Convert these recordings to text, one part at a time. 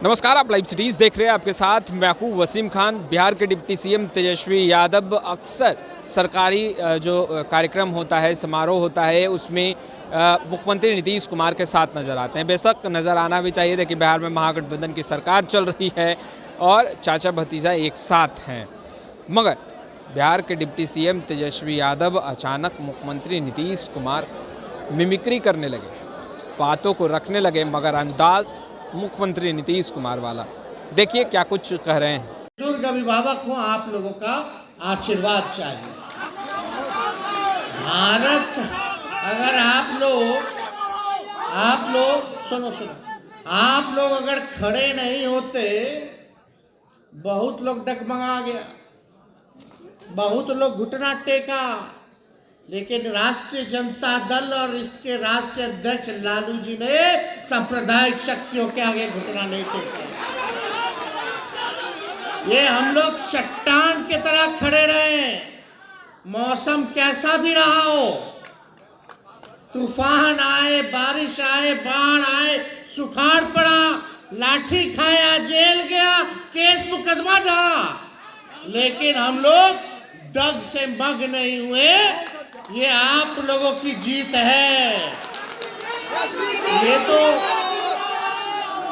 नमस्कार, आप live cities देख रहे हैं। आपके साथ मैं हूं वसीम खान। बिहार के डिप्टी सीएम तेजस्वी यादव अक्सर सरकारी जो कार्यक्रम होता है, समारोह होता है, उसमें मुख्यमंत्री नीतीश कुमार के साथ नज़र आते हैं। बेशक नज़र आना भी चाहिए। देखिए, बिहार में महागठबंधन की सरकार चल रही है और चाचा भतीजा एक साथ हैं, मगर बिहार के डिप्टी सीएम तेजस्वी यादव अचानक मुख्यमंत्री नीतीश कुमार मिमिक्री करने लगे, बातों को रखने लगे, मगर अंदाज मुख्यमंत्री नीतीश कुमार वाला। देखिए क्या कुछ कह रहे हैं। बुजुर्ग अभिभावक हो, आप लोगों का आशीर्वाद चाहिए। भारत अगर आप लोग अगर खड़े नहीं होते, बहुत लोग डगमगा गया, बहुत लोग घुटना टेका, लेकिन राष्ट्रीय जनता दल और इसके राष्ट्रीय अध्यक्ष लालू जी ने सांप्रदायिक शक्तियों के आगे घुटना नहीं टेका। ये हम लोग चट्टान की तरह खड़े रहे, मौसम कैसा भी रहा हो, तूफान आए, बारिश आए, बाढ़ आए, सुखाड़ पड़ा, लाठी खाया, जेल गया, केस मुकदमा रहा, लेकिन हम लोग डग से मग नहीं हुए। ये आप लोगों की जीत है। ये तो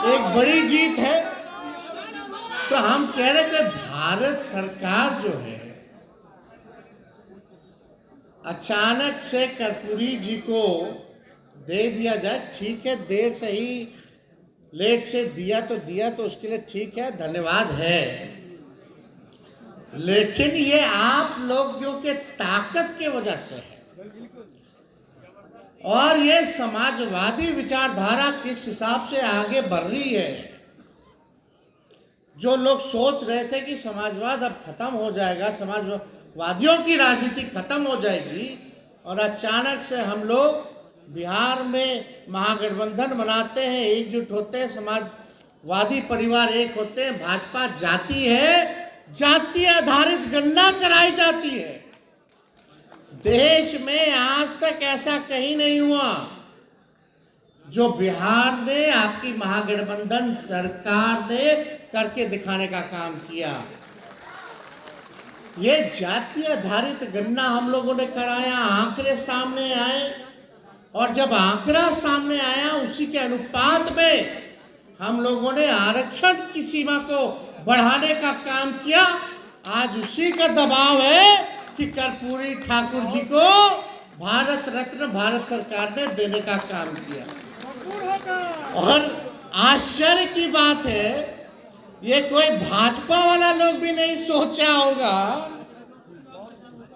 एक बड़ी जीत है। तो हम कह रहे कि भारत सरकार जो है, अचानक से कर्पूरी जी को दे दिया जाए, ठीक है, देर से ही, लेट से दिया तो उसके लिए ठीक है, धन्यवाद है। लेकिन ये आप लोगों के ताकत के वजह से है। और ये समाजवादी विचारधारा किस हिसाब से आगे बढ़ रही है। जो लोग सोच रहे थे कि समाजवाद अब खत्म हो जाएगा, समाजवादियों की राजनीति खत्म हो जाएगी, और अचानक से हम लोग बिहार में महागठबंधन बनाते हैं, एकजुट होते हैं, समाजवादी परिवार एक होते हैं, भाजपा जाती है, जाति आधारित गणना कराई जाती है। देश में आज तक ऐसा कहीं नहीं हुआ जो बिहार ने, आपकी महागठबंधन सरकार ने करके दिखाने का काम किया। ये जाति आधारित गणना हम लोगों ने कराया, आंकड़े सामने आए, और जब आंकड़ा सामने आया उसी के अनुपात में हम लोगों ने आरक्षण की सीमा को बढ़ाने का काम किया। आज उसी का दबाव है कि कर्पूरी ठाकुर जी को भारत रत्न भारत सरकार ने देने का काम किया। और आश्चर्य की बात है, ये कोई भाजपा वाला लोग भी नहीं सोचा होगा।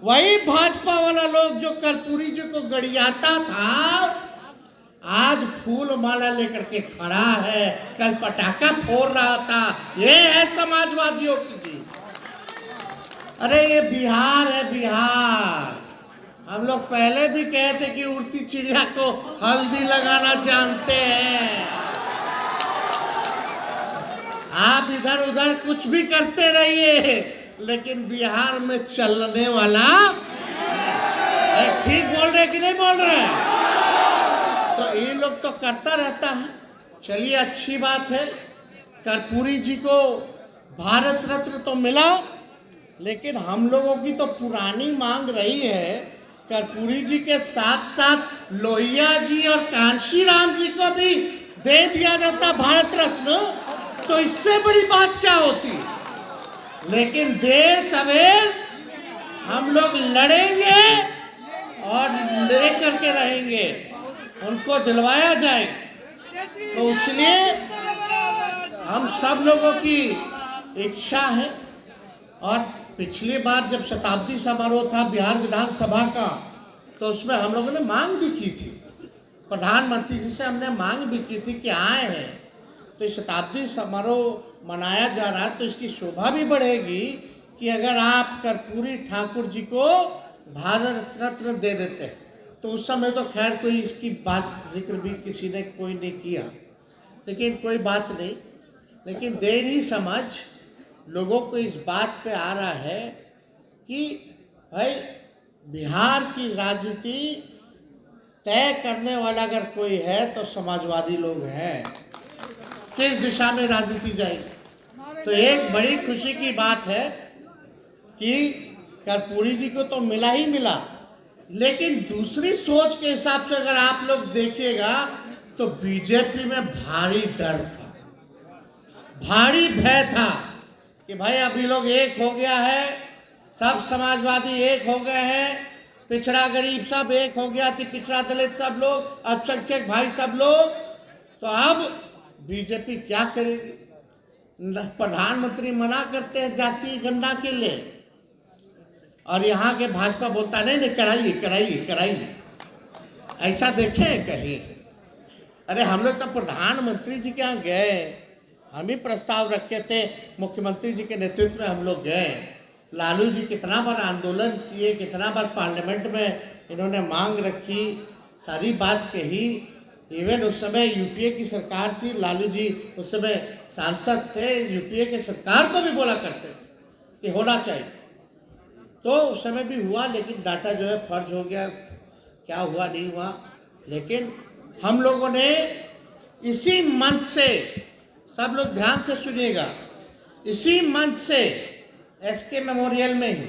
वही भाजपा वाला लोग जो कर्पूरी जी को गड़ियाता था, आज फूल माला लेकर के खड़ा है, कल पटाखा फोड़ रहा था। ये है समाजवादियों की जीत। अरे ये बिहार है, बिहार। हम लोग पहले भी कहते कि उड़ती चिड़िया को हल्दी लगाना जानते हैं। आप इधर उधर कुछ भी करते रहिए, लेकिन बिहार में चलने वाला ठीक बोल रहे कि नहीं बोल रहे? तो ये लोग तो करता रहता है। चलिए, अच्छी बात है, कर्पूरी जी को भारत रत्न तो मिला, लेकिन हम लोगों की तो पुरानी मांग रही है, कर्पूरी जी के साथ साथ लोहिया जी और कांशी राम जी को भी दे दिया जाता भारत रत्न, तो इससे बड़ी बात क्या होती। लेकिन देर सवेर हम लोग लड़ेंगे और लेकर के रहेंगे, उनको दिलवाया जाएगा। तो इसलिए हम सब लोगों की इच्छा है। और पिछली बार जब शताब्दी समारोह था बिहार विधानसभा का, तो उसमें हम लोगों ने मांग भी की थी, प्रधानमंत्री जी से हमने मांग भी की थी कि आए हैं तो शताब्दी समारोह मनाया जा रहा है, तो इसकी शोभा भी बढ़ेगी कि अगर आप कर्पूरी ठाकुर जी को भारत रत्न दे देते हैं। तो उस समय तो खैर कोई इसकी बात जिक्र भी किसी ने कोई ने किया, लेकिन कोई बात नहीं। लेकिन देर ही समझ लोगों को इस बात पे आ रहा है कि भाई बिहार की राजनीति तय करने वाला अगर कोई है तो समाजवादी लोग हैं। किस दिशा में राजनीति जाएगी। तो एक बड़ी खुशी की बात है कि कर्पूरी जी को तो मिला ही मिला, लेकिन दूसरी सोच के हिसाब से अगर आप लोग देखिएगा तो बीजेपी में भारी डर था, भारी भय था कि भाई अभी लोग एक हो गया है, सब समाजवादी एक हो गए हैं, पिछड़ा गरीब सब एक हो गया थी, पिछड़ा दलित सब लोग, अल्पसंख्यक भाई सब लोग, तो अब बीजेपी क्या करेगी। प्रधानमंत्री मना करते हैं जातीय गणना के लिए, और यहाँ के भाजपा बोलता नहीं नहीं कराइए कराइए कराइए। ऐसा देखें कहीं। अरे हम लोग तो प्रधानमंत्री जी के यहाँ गए, हम ही प्रस्ताव रखे थे, मुख्यमंत्री जी के नेतृत्व में हम लोग गए। लालू जी कितना बार आंदोलन किए, कितना बार पार्लियामेंट में इन्होंने मांग रखी, सारी बात कही। इवन उस समय यूपीए की सरकार थी, लालू जी उस समय सांसद थे, यूपीए के सरकार को भी बोला करते थे कि होना चाहिए। तो उस समय भी हुआ, लेकिन डाटा जो है फर्ज हो गया, क्या हुआ नहीं हुआ। लेकिन हम लोगों ने इसी मंच से, सब लोग ध्यान से सुनिएगा, इसी मंच से एसके मेमोरियल में ही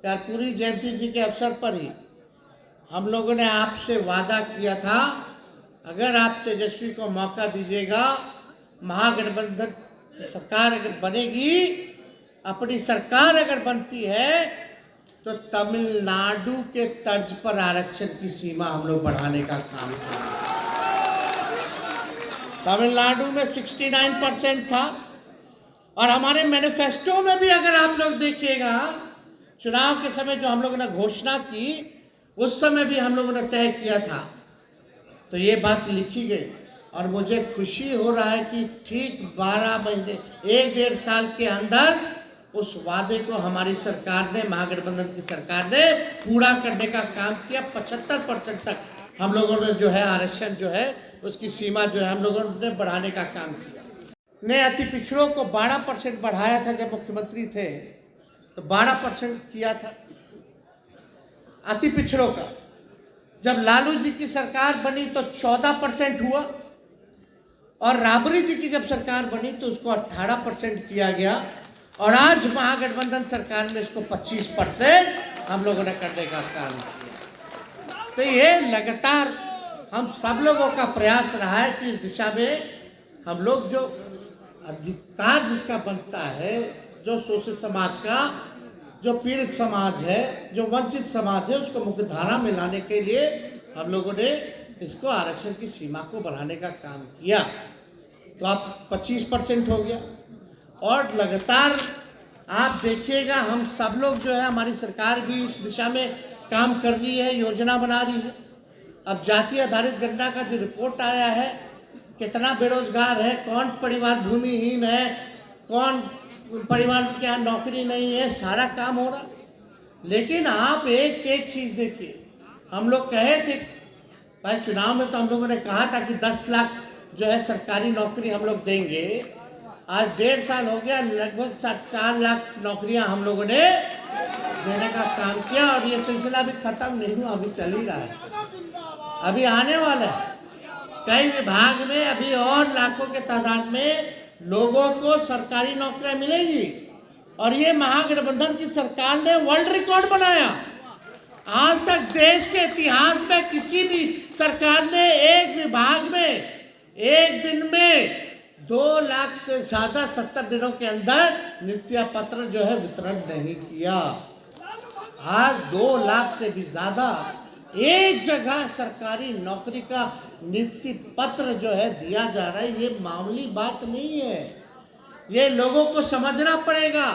कर्पूरी जयंती जी के अवसर पर ही हम लोगों ने आपसे वादा किया था, अगर आप तेजस्वी को मौका दीजिएगा, महागठबंधन की सरकार अगर बनेगी, अपनी सरकार अगर बनती है, तो तमिलनाडु के तर्ज पर आरक्षण की सीमा हम लोग बढ़ाने का काम करेंगे। तमिलनाडु में 69% था, और हमारे मैनिफेस्टो में भी अगर आप लोग देखिएगा, चुनाव के समय जो हम लोगों ने घोषणा की, उस समय भी हम लोगों ने तय किया था। तो ये बात लिखी गई, और मुझे खुशी हो रहा है कि ठीक 12 महीने, 1-1.5 साल के अंदर उस वादे को हमारी सरकार ने, महागठबंधन की सरकार ने पूरा करने का काम किया। 75% तक हम लोगों ने जो है आरक्षण जो है उसकी सीमा जो है हम लोगों ने बढ़ाने का काम किया। ने अति पिछड़ों को 12% बढ़ाया था, जब मुख्यमंत्री थे तो 12% किया था अति पिछड़ों का। जब लालू जी की सरकार बनी तो 14% हुआ, और राबड़ी जी की जब सरकार बनी तो उसको 18% किया गया, और आज महागठबंधन सरकार में इसको 25% हम लोगों ने करने का काम किया। तो ये लगातार हम सब लोगों का प्रयास रहा है कि इस दिशा में हम लोग जो अधिकार जिसका बनता है, जो शोषित समाज का, जो पीड़ित समाज है, जो वंचित समाज है, उसको मुख्य धारा में लाने के लिए हम लोगों ने इसको आरक्षण की सीमा को बढ़ाने का काम किया। तो अब 25% हो गया, और लगातार आप देखिएगा हम सब लोग जो है, हमारी सरकार भी इस दिशा में काम कर रही है, योजना बना रही है। अब जाति आधारित गणना का जो रिपोर्ट आया है, कितना बेरोजगार है, कौन परिवार भूमिहीन है, कौन परिवार के यहाँ नौकरी नहीं है, सारा काम हो रहा। लेकिन आप एक एक चीज़ देखिए, हम लोग कहे थे भाई चुनाव में, तो हम लोगों ने कहा था कि 10 लाख जो है सरकारी नौकरी हम लोग देंगे। आज 1.5 साल हो गया, लगभग 4 लाख नौकरियां हम लोगों ने देने का काम किया, और ये सिलसिला अभी खत्म नहीं हुआ, अभी चल ही रहा है, अभी आने वाला है। कई विभाग में अभी और लाखों के तादाद में लोगों को सरकारी नौकरियां मिलेगी, और ये महागठबंधन की सरकार ने वर्ल्ड रिकॉर्ड बनाया। आज तक देश के इतिहास में किसी भी सरकार ने एक विभाग में एक दिन में 2 लाख से ज्यादा 70 दिनों के अंदर नियुक्ति पत्र जो है वितरण नहीं किया। आज 2 लाख से भी ज्यादा एक जगह सरकारी नौकरी का नियुक्ति पत्र जो है दिया जा रहा है। ये मामूली बात नहीं है, ये लोगों को समझना पड़ेगा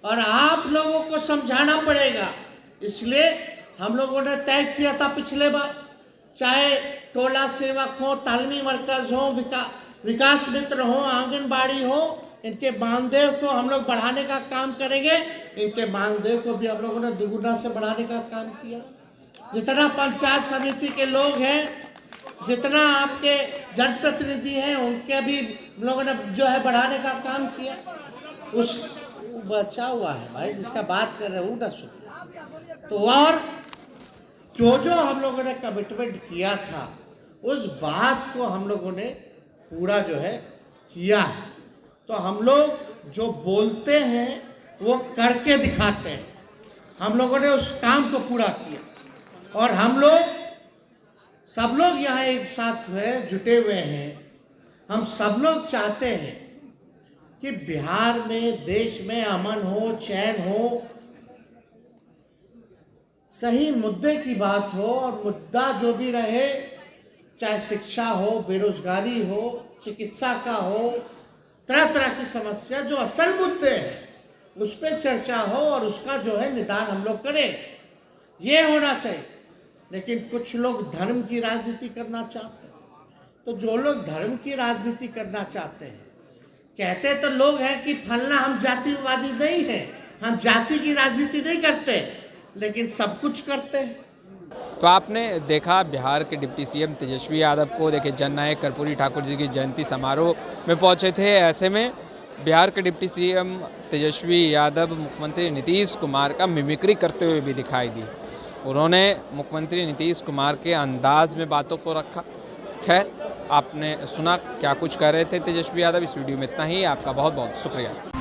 और आप लोगों को समझाना पड़ेगा। इसलिए हम लोगों ने तय किया था पिछले बार, चाहे टोला सेवक हो, तालमी मरकज हो, विकास मित्र हो, आंगनबाड़ी हो, इनके मानदेय को हम लोग बढ़ाने का काम करेंगे। इनके मानदेय को भी हम लोगों ने दुगुना से बढ़ाने का काम किया। जितना पंचायत समिति के लोग हैं, जितना आपके जनप्रतिनिधि हैं, उनके भी हम लोगों ने जो है बढ़ाने का काम किया। उस बचा हुआ है भाई, जिसका बात कर रहे हैं वो ना सुन। तो और जो हम लोगों ने कमिटमेंट किया था, उस बात को हम लोगों ने पूरा जो है किया है। तो हम लोग जो बोलते हैं वो करके दिखाते हैं। हम लोगों ने उस काम को पूरा किया और हम लोग सब लोग यहाँ एक साथ जुटे हुए हैं। हम सब लोग चाहते हैं कि बिहार में, देश में अमन हो, चैन हो, सही मुद्दे की बात हो और मुद्दा जो भी रहे, चाहे शिक्षा हो, बेरोजगारी हो, चिकित्सा का हो, तरह तरह की समस्या जो असल मुद्दे हैं उस पर चर्चा हो और उसका जो है निदान हम लोग करें, ये होना चाहिए। लेकिन कुछ लोग धर्म की राजनीति करना चाहते हैं। तो जो लोग धर्म की राजनीति करना चाहते हैं, कहते तो लोग हैं कि फलना हम जातिवादी नहीं हैं, हम जाति की राजनीति नहीं करते, लेकिन सब कुछ करते हैं। तो आपने देखा बिहार के डिप्टी सीएम तेजस्वी यादव को, देखिए जननायक कर्पूरी ठाकुर जी की जयंती समारोह में पहुंचे थे। ऐसे में बिहार के डिप्टी सीएम तेजस्वी यादव मुख्यमंत्री नीतीश कुमार का मिमिक्री करते हुए भी दिखाई दी। उन्होंने मुख्यमंत्री नीतीश कुमार के अंदाज में बातों को रखा। खैर, आपने सुना क्या कुछ कह रहे थे तेजस्वी यादव। इस वीडियो में इतना ही। आपका बहुत बहुत शुक्रिया।